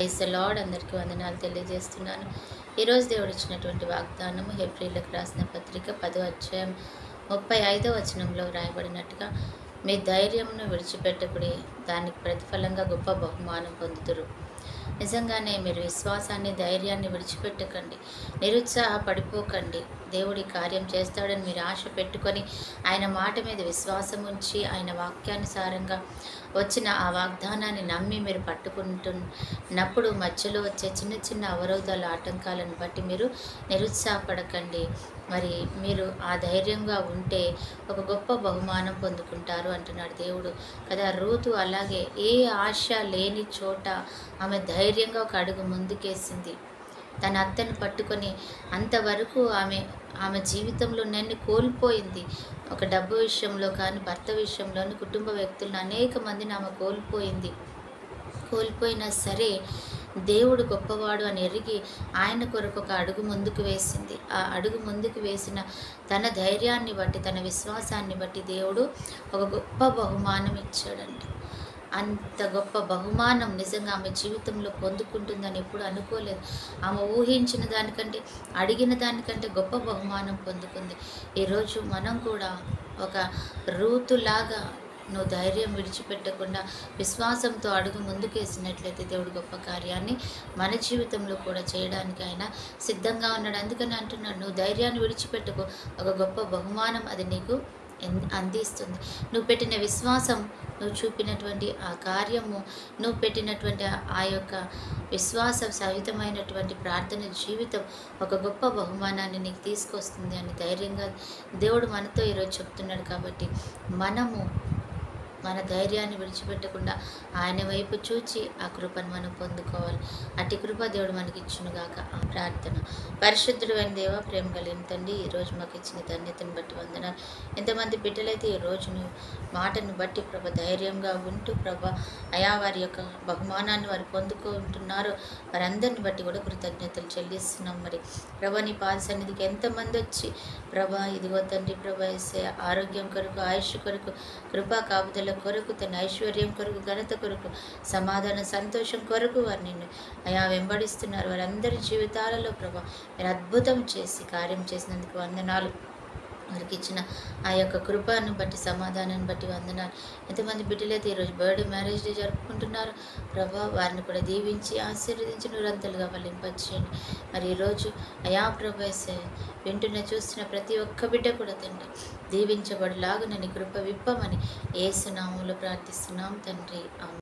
Praise the lord. అందరికీ వందనాలు తెలియజేస్తున్నాను. ఈరోజు దేవుడు ఇచ్చినటువంటి వాగ్దానము హెబ్రీయులకు రాసిన పత్రిక 10వ అధ్యాయం 35వ వచనంలో వ్రాయబడినట్టుగా, మీ ధైర్యమును విడిచిపెట్టకుడి, దానికి ప్రతిఫలంగా గొప్ప బహుమానం పొందుదురు. నిజంగానే మీరు విశ్వాసాన్ని, ధైర్యాన్ని విడిచిపెట్టకండి, నిరుత్సాహపడిపోకండి. దేవుడి కార్యం చేస్తాడని మీరు ఆశ పెట్టుకొని ఆయన మాట మీద విశ్వాసం ఉంచి ఆయన వాక్యానుసారంగా వచ్చిన ఆ వాగ్దానాన్ని నమ్మి మీరు పట్టుకుంటున్నప్పుడు మధ్యలో వచ్చే చిన్న చిన్న అవరోధాల ఆటంకాలను బట్టి మీరు నిరుత్సాహపడకండి. మరి మీరు ఆ ధైర్యంగా ఉంటే ఒక గొప్ప బహుమానం పొందుకుంటారు అంటున్నాడు దేవుడు కదా. రూతు అలాగే ఏ ఆశ లేని చోట ఆమె ధైర్యంగా ఒక అడుగు ముందుకేసింది. తన అత్తను పట్టుకొని అంతవరకు ఆమె జీవితంలో నన్ను కోల్పోయింది. ఒక డబ్బు విషయంలో కానీ, భర్త విషయంలోని, కుటుంబ వ్యక్తులను అనేక మందిని ఆమె కోల్పోయినా సరే దేవుడు గొప్పవాడు అని ఎరిగి ఆయన కొరకు ఒక అడుగు ముందుకు వేసింది. ఆ అడుగు ముందుకు వేసిన తన ధైర్యాన్ని బట్టి, తన విశ్వాసాన్ని బట్టి దేవుడు ఒక గొప్ప బహుమానం ఇచ్చాడంట. అంత గొప్ప బహుమానం నిజంగా ఆమె జీవితంలో పొందుకుంటుందని ఎప్పుడు అనుకోలేదు. ఆమె ఊహించిన దానికంటే, అడిగిన దానికంటే గొప్ప బహుమానం పొందుకుంది. ఈరోజు మనం కూడా ఒక రూతులాగా నువ్వు ధైర్యం విడిచిపెట్టకుండా విశ్వాసంతో అడుగు ముందుకేసినట్లయితే దేవుడు గొప్ప కార్యాన్ని మన జీవితంలో కూడా చేయడానికి ఆయన సిద్ధంగా ఉన్నాడు. అందుకని అంటున్నాడు, నువ్వు ధైర్యాన్ని విడిచిపెట్టుకో, ఒక గొప్ప బహుమానం అది నీకు అందిస్తుంది. నువ్వు పెట్టిన విశ్వాసం, నువ్వు చూపినటువంటి ఆ కార్యము, నువ్వు పెట్టినటువంటి ఆ యొక్క విశ్వాస సహితమైనటువంటి ప్రార్థన జీవితం ఒక గొప్ప బహుమానాన్ని నీకు తీసుకొస్తుంది అని ధైర్యంగా దేవుడు మనతో ఈరోజు చెప్తున్నాడు. కాబట్టి మనము మన ధైర్యాన్ని విడిచిపెట్టకుండా ఆయన వైపు చూచి ఆ కృపను మనం పొందుకోవాలి. అట్టి కృప దేవుడు మనకి ఇచ్చునుగాక. ఆ ప్రార్థన. పరిశుద్ధుడైన దేవ, ప్రేమ కలిగిన తండ్రి, ఈరోజు మాకు ఇచ్చిన ధన్యతను బట్టి వందనాలు. ఎంతమంది బిడ్డలైతే ఈ రోజును మాటను బట్టి ప్రభ ధైర్యంగా ఉంటూ ప్రభ అయా వారి యొక్క బహుమానాన్ని వారు పొందుకుంటున్నారో వారందరిని బట్టి కూడా కృతజ్ఞతలు చెల్లిస్తున్నాం. మరి ప్రభ నీ పాద సన్నిధికి ఎంతమంది వచ్చి ప్రభ ఇదిగో తండ్రి ప్రభ వేసే ఆరోగ్యం కొరకు, ఆయుష్ కొరకు, కృపా కాపుదల కొరకు, తన ఐశ్వర్యం కొరకు, ఘనత కొరకు, సమాధాన సంతోషం కొరకు వారు నిన్ను అయా వెంబడిస్తున్నారు. వారందరి జీవితాలలో ప్రభా మీరు అద్భుతం చేసి కార్యం చేసినందుకు వందనాలు. వారికి ఇచ్చిన ఆ యొక్క కృపను బట్టి, సమాధానాన్ని బట్టి వందనాలు. ఎంతమంది బిడ్డలైతే ఈరోజు బర్త్డే, మ్యారేజ్ డే జరుపుకుంటున్నారు ప్రభా, వారిని కూడా దీవించి ఆశీర్వదించి నూరంతలుగా ఫలింపచేయండి. మరి ఈరోజు అయా ప్రభా వింటున్న చూస్తున్న ప్రతి ఒక్క బిడ్డ కూడా తండ్రి దీవించబడిలాగా నన్ను కృప విప్పమని యేసు నామములో ప్రార్థిస్తున్నాం తండ్రి. ఆమేన్.